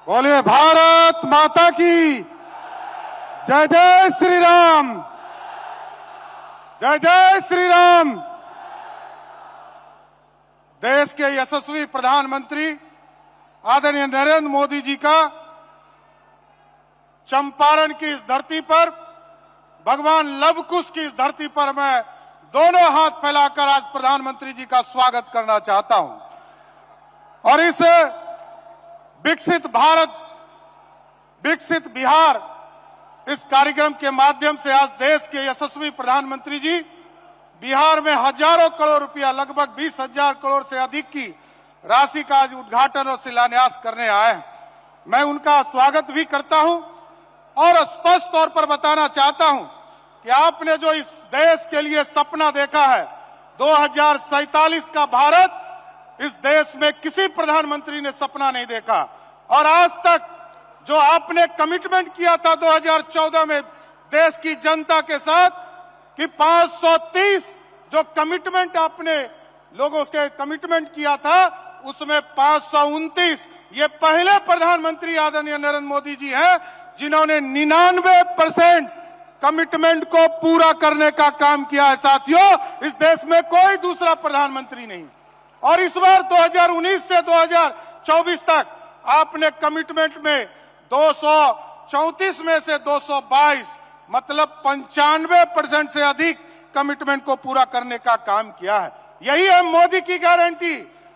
बोलिए भारत माता की जय। जय श्री राम, जय जय श्री राम। देश के यशस्वी प्रधानमंत्री आदरणीय नरेंद्र मोदी जी का चंपारण की इस धरती पर, भगवान लव कुश की इस धरती पर मैं दोनों हाथ फैलाकर आज प्रधानमंत्री जी का स्वागत करना चाहता हूं। और इस विकसित भारत, विकसित बिहार, इस कार्यक्रम के माध्यम से आज देश के यशस्वी प्रधानमंत्री जी बिहार में हजारों करोड़ रुपया, लगभग 20,000 करोड़ से अधिक की राशि का आज उद्घाटन और शिलान्यास करने आए हैं। मैं उनका स्वागत भी करता हूं और स्पष्ट तौर पर बताना चाहता हूं कि आपने जो इस देश के लिए सपना देखा है 2047 का भारत, इस देश में किसी प्रधानमंत्री ने सपना नहीं देखा। और आज तक जो आपने कमिटमेंट किया था 2014 में देश की जनता के साथ कि 530 जो कमिटमेंट आपने लोगों से कमिटमेंट किया था, उसमें 529 ये पहले प्रधानमंत्री आदरणीय नरेंद्र मोदी जी हैं जिन्होंने 99% कमिटमेंट को पूरा करने का काम किया है। साथियों, इस देश में कोई दूसरा प्रधानमंत्री नहीं। और इस बार 2019 से 2024 तक आपने कमिटमेंट में 234 में से 222 मतलब 95% से अधिक कमिटमेंट को पूरा करने का काम किया है। यही है मोदी की गारंटी।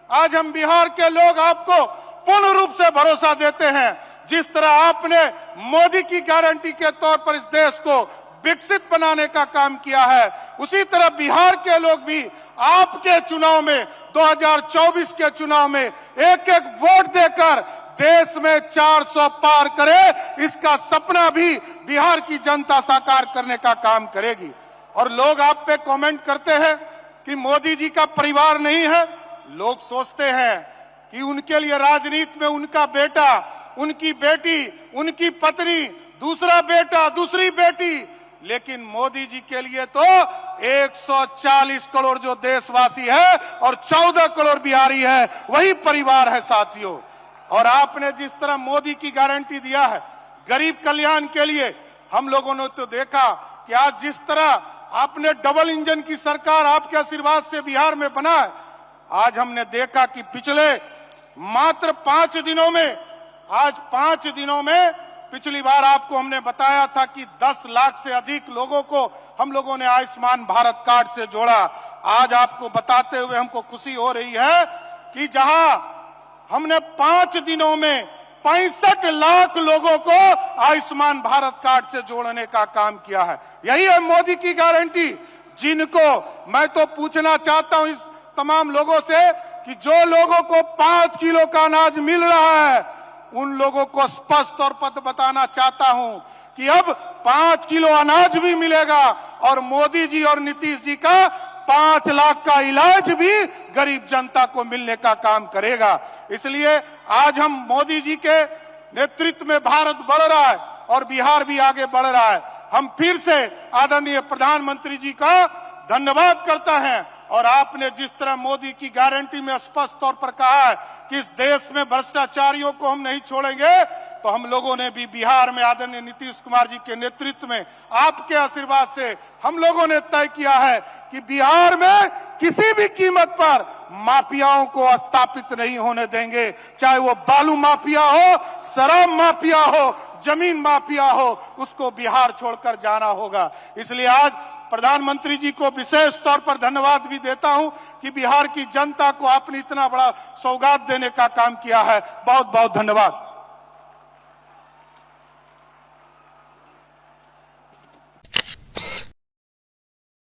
आज हम बिहार के लोग आपको पूर्ण रूप से भरोसा देते हैं। जिस तरह आपने मोदी की गारंटी के तौर पर इस देश को विकसित बनाने का काम किया है, उसी तरह बिहार के लोग भी आपके चुनाव में, 2024 के चुनाव में एक एक वोट देकर देश में 400 पार करे, इसका सपना भी बिहार की जनता साकार करने का काम करेगी। और लोग आप पे कमेंट करते हैं कि मोदी जी का परिवार नहीं है। लोग सोचते हैं कि उनके लिए राजनीति में उनका बेटा, उनकी बेटी, उनकी पत्नी, दूसरा बेटा, दूसरी बेटी, लेकिन मोदी जी के लिए तो 140 करोड़ जो देशवासी है और 14 करोड़ बिहारी है, वही परिवार है साथियों। और आपने जिस तरह मोदी की गारंटी दिया है गरीब कल्याण के लिए, हम लोगों ने तो देखा कि आज जिस तरह आपने डबल इंजन की सरकार आपके आशीर्वाद से बिहार में बना है, आज हमने देखा कि पिछले मात्र 5 दिनों में, आज 5 दिनों में, पिछली बार आपको हमने बताया था कि 10 लाख से अधिक लोगों को हम लोगों ने आयुष्मान भारत कार्ड से जोड़ा। आज आपको बताते हुए हमको खुशी हो रही है कि जहां हमने 5 दिनों में 65 लाख लोगों को आयुष्मान भारत कार्ड से जोड़ने का काम किया है। यही है मोदी की गारंटी। जिनको मैं तो पूछना चाहता हूं इस तमाम लोगों से कि जो लोगों को 5 किलो का अनाज मिल रहा है, उन लोगों को स्पष्ट तौर पर बताना चाहता हूं कि अब 5 किलो अनाज भी मिलेगा और मोदी जी और नीतीश जी का 5 लाख का इलाज भी गरीब जनता को मिलने का काम करेगा। इसलिए आज हम मोदी जी के नेतृत्व में भारत बढ़ रहा है और बिहार भी आगे बढ़ रहा है। हम फिर से आदरणीय प्रधानमंत्री जी का धन्यवाद करता है। और आपने जिस तरह मोदी की गारंटी में स्पष्ट तौर पर कहा है कि इस देश में भ्रष्टाचारियों को हम नहीं छोड़ेंगे, तो हम लोगों ने भी बिहार में आदरणीय नीतीश कुमार जी के नेतृत्व में, आपके आशीर्वाद से हम लोगों ने तय किया है कि बिहार में किसी भी कीमत पर माफियाओं को स्थापित नहीं होने देंगे। चाहे वो बालू माफिया हो, शराब माफिया हो, जमीन माफिया हो, उसको बिहार छोड़कर जाना होगा। इसलिए आज प्रधानमंत्री जी को विशेष तौर पर धन्यवाद भी देता हूं कि बिहार की जनता को आपने इतना बड़ा सौगात देने का काम किया है। बहुत बहुत धन्यवाद।